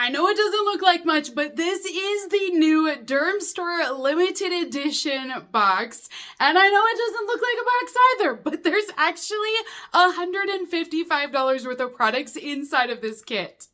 I know it doesn't look like much, but this is the new Dermstore limited edition box. And I know it doesn't look like a box either, but there's actually $155 worth of products inside of this kit.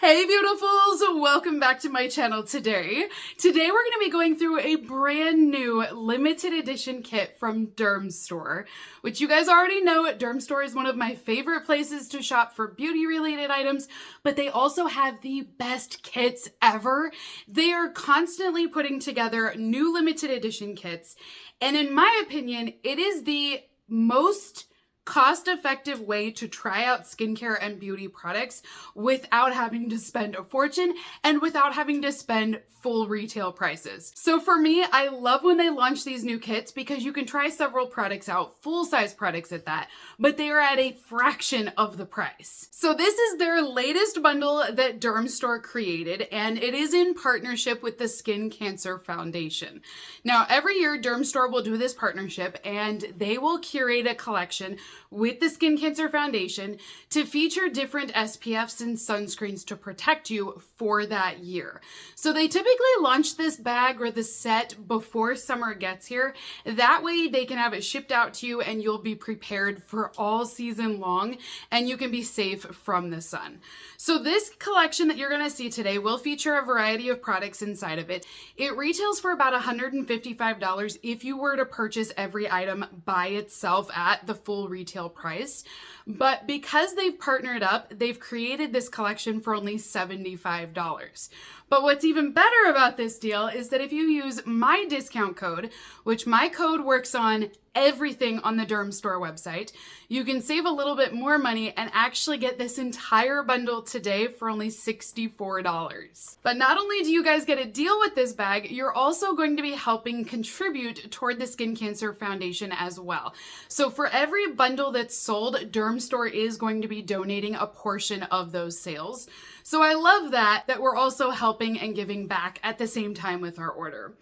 Hey beautifuls, welcome back to my channel today. Today we're going to be going through a brand new limited edition kit from Dermstore, which you guys already know. Dermstore is one of my favorite places to shop for beauty related items, but they also have the best kits ever. They are constantly putting together new limited edition kits, and in my opinion, it is the most cost-effective way to try out skincare and beauty products without having to spend a fortune and without having to spend full retail prices. So for me, I love when they launch these new kits because you can try several products out, full-size products at that, but they are at a fraction of the price. So this is their latest bundle that Dermstore created, and it is in partnership with the Skin Cancer Foundation. Now, every year Dermstore will do this partnership and they will curate a collection with the Skin Cancer Foundation to feature different SPFs and sunscreens to protect you for that year. So they typically launch this bag or the set before summer gets here. That way they can have it shipped out to you and you'll be prepared for all season long and you can be safe from the sun. So this collection that you're going to see today will feature a variety of products inside of it. It retails for about $155 if you were to purchase every item by itself at the full retail price. But because they've partnered up, they've created this collection for only $75. But what's even better about this deal is that if you use my discount code, which my code works on everything on the Dermstore website, you can save a little bit more money and actually get this entire bundle today for only $64. But not only do you guys get a deal with this bag, you're also going to be helping contribute toward the Skin Cancer Foundation as well. So for every bundle that's sold, Dermstore is going to be donating a portion of those sales. So I love that we're also helping and giving back at the same time with our order.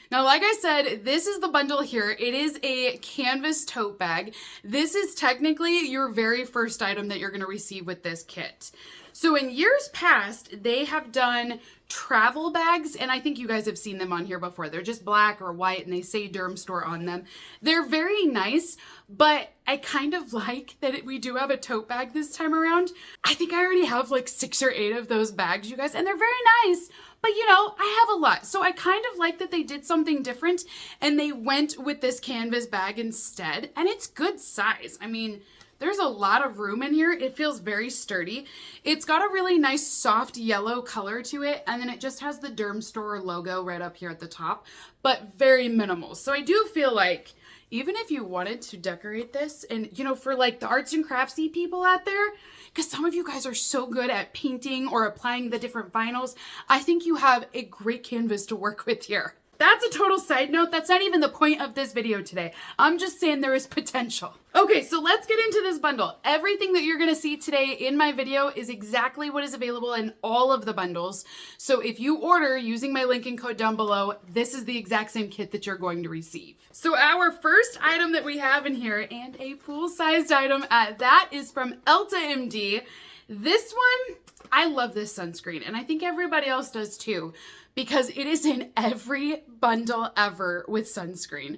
Now, like I said, this is the bundle here. It is a canvas tote bag. This is technically your very first item that you're going to receive with this kit. So in years past, they have done travel bags, and I think you guys have seen them on here before. They're just black or white, and they say Dermstore on them. They're very nice, but I kind of like that we do have a tote bag this time around. I think I already have like 6 or 8 of those bags, you guys, and they're very nice. But you know, I have a lot. So I kind of like that they did something different and they went with this canvas bag instead. And it's good size. I mean, there's a lot of room in here. It feels very sturdy. It's got a really nice soft yellow color to it. And then it just has the Dermstore logo right up here at the top, but very minimal. So I do feel like even if you wanted to decorate this and, you know, for like the arts and craftsy people out there, because some of you guys are so good at painting or applying the different vinyls, I think you have a great canvas to work with here. That's a total side note. That's not even the point of this video today. I'm just saying there is potential. Okay, so let's get into this bundle. Everything that you're gonna see today in my video is exactly what is available in all of the bundles. So if you order using my link and code down below, this is the exact same kit that you're going to receive. So our first item that we have in here, and a full-sized item at that, is from Elta MD. This one, I love this sunscreen, and I think everybody else does too, because it is in every bundle ever with sunscreen.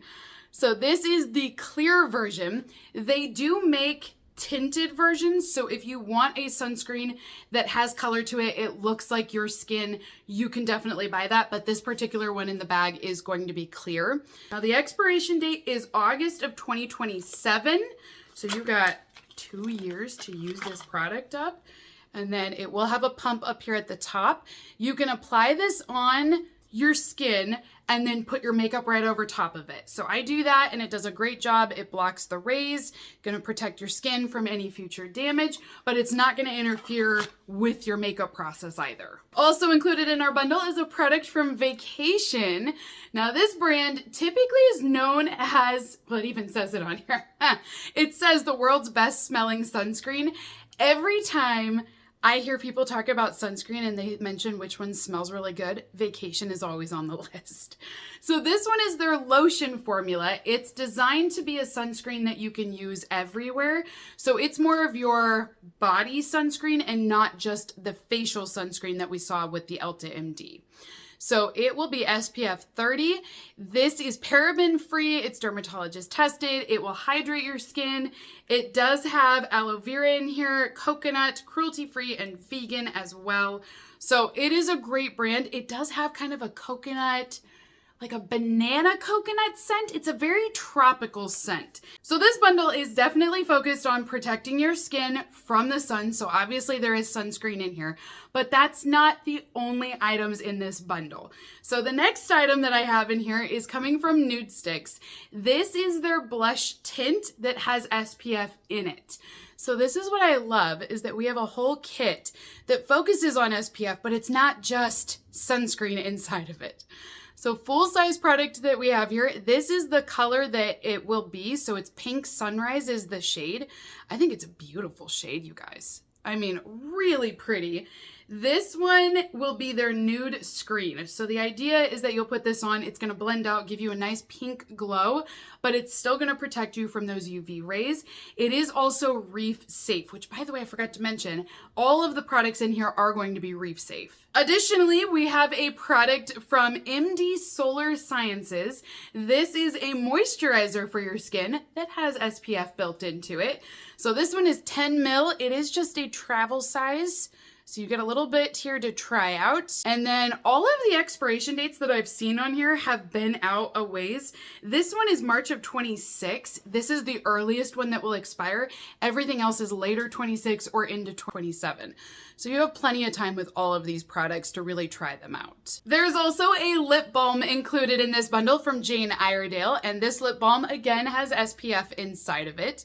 So this is the clear version. They do make tinted versions, so if you want a sunscreen that has color to it, it looks like your skin, you can definitely buy that, but this particular one in the bag is going to be clear. Now the expiration date is August of 2027, so you've got 2 years to use this product up. And then it will have a pump up here at the top. You can apply this on your skin and then put your makeup right over top of it. So I do that and it does a great job. It blocks the rays, gonna protect your skin from any future damage, but it's not gonna interfere with your makeup process either. Also included in our bundle is a product from Vacation. Now this brand typically is known as, well, it even says it on here. It says the world's best smelling sunscreen. Every time I hear people talk about sunscreen and they mention which one smells really good. Vacation is always on the list. So this one is their lotion formula. It's designed to be a sunscreen that you can use everywhere. So it's more of your body sunscreen and not just the facial sunscreen that we saw with the Elta MD. So it will be SPF 30. This is paraben free. It's dermatologist tested. It will hydrate your skin. It does have aloe vera in here, coconut, cruelty free, and vegan as well. So it is a great brand. It does have kind of a coconut, like a banana coconut scent. It's a very tropical scent. So this bundle is definitely focused on protecting your skin from the sun. So obviously there is sunscreen in here, but that's not the only items in this bundle. So the next item that I have in here is coming from Nude Sticks. This is their blush tint that has SPF in it. So this is what I love, is that we have a whole kit that focuses on SPF, but it's not just sunscreen inside of it. So full size product that we have here, this is the color that it will be. So it's Pink Sunrise is the shade. I think it's a beautiful shade, you guys. I mean, really pretty. This one will be their nude screen. So the idea is that you'll put this on, it's gonna blend out, give you a nice pink glow, but it's still gonna protect you from those UV rays. It is also reef safe, which by the way, I forgot to mention, all of the products in here are going to be reef safe. Additionally, we have a product from MD Solar Sciences. This is a moisturizer for your skin that has SPF built into it. So this one is 10 ml. It is just a travel size. So you get a little bit here to try out. And then all of the expiration dates that I've seen on here have been out a ways. This one is March of 26. This is the earliest one that will expire. Everything else is later 26 or into 27. So you have plenty of time with all of these products to really try them out. There's also a lip balm included in this bundle from Jane Iredale. And this lip balm again has SPF inside of it.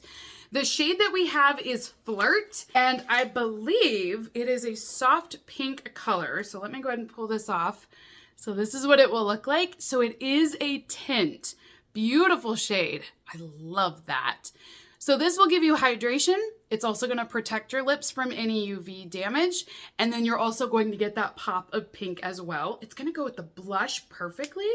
The shade that we have is Flirt, and I believe it is a soft pink color. So let me go ahead and pull this off. So this is what it will look like. So it is a tint. Beautiful shade. I love that. So this will give you hydration. It's also going to protect your lips from any UV damage. And then you're also going to get that pop of pink as well. It's going to go with the blush perfectly.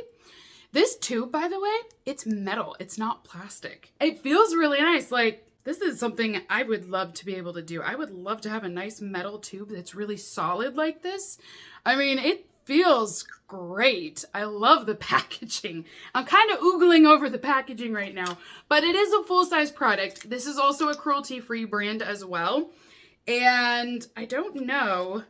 This tube, by the way, it's metal. It's not plastic. It feels really nice. Like, this is something I would love to be able to do. I would love to have a nice metal tube that's really solid like this. I mean, it feels great. I love the packaging. I'm kind of oogling over the packaging right now, but it is a full-size product. This is also a cruelty-free brand as well. And I don't know.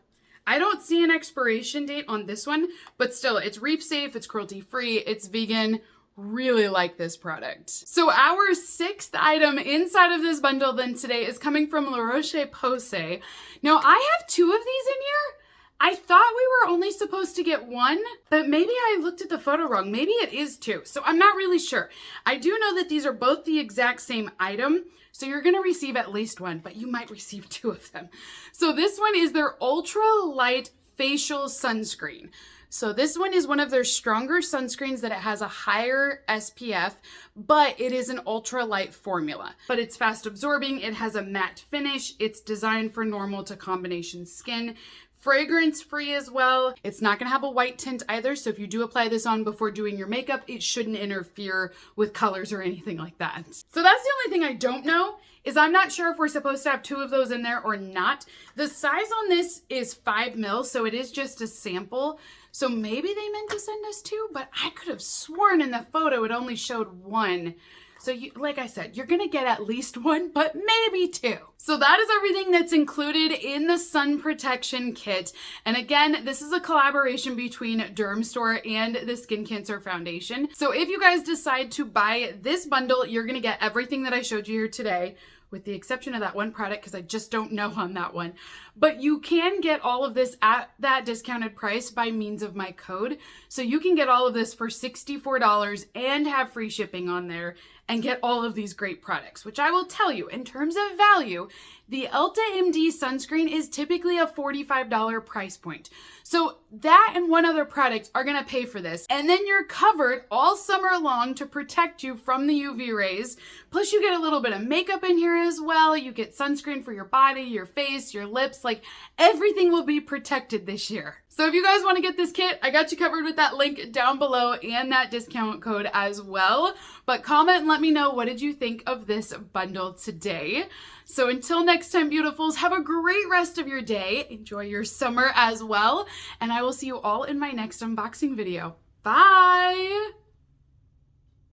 I don't see an expiration date on this one, but still, it's reef safe, it's cruelty-free, it's vegan. Really like this product. So our sixth item inside of this bundle then today is coming from La Roche-Posay. Now I have two of these in here. I thought we were only supposed to get one, but maybe I looked at the photo wrong. Maybe it is two. So I'm not really sure. I do know that these are both the exact same item. So you're going to receive at least one, but you might receive two of them. So this one is their Ultra Light Facial Sunscreen. So this one is one of their stronger sunscreens that it has a higher SPF, but it is an ultra light formula. But it's fast absorbing, it has a matte finish, it's designed for normal to combination skin. Fragrance free as well. It's not gonna have a white tint either, so if you do apply this on before doing your makeup, it shouldn't interfere with colors or anything like that. So that's the only thing I don't know, is I'm not sure if we're supposed to have two of those in there or not. The size on this is 5 ml, so it is just a sample. So maybe they meant to send us two, but I could have sworn in the photo it only showed one. So you, like I said, you're gonna get at least one, but maybe two. So that is everything that's included in the sun protection kit. And again, this is a collaboration between Dermstore and the Skin Cancer Foundation. So if you guys decide to buy this bundle, you're gonna get everything that I showed you here today, with the exception of that one product because I just don't know on that one. But you can get all of this at that discounted price by means of my code. So you can get all of this for $64 and have free shipping on there and get all of these great products, which I will tell you, in terms of value, the Ulta MD sunscreen is typically a $45 price point. So that and one other product are gonna pay for this. And then you're covered all summer long to protect you from the UV rays. Plus you get a little bit of makeup in here as well. You get sunscreen for your body, your face, your lips, like everything will be protected this year. So if you guys wanna get this kit, I got you covered with that link down below and that discount code as well. But comment and let me know, what did you think of this bundle today? So until next time, beautifuls, have a great rest of your day. Enjoy your summer as well. And I will see you all in my next unboxing video. Bye!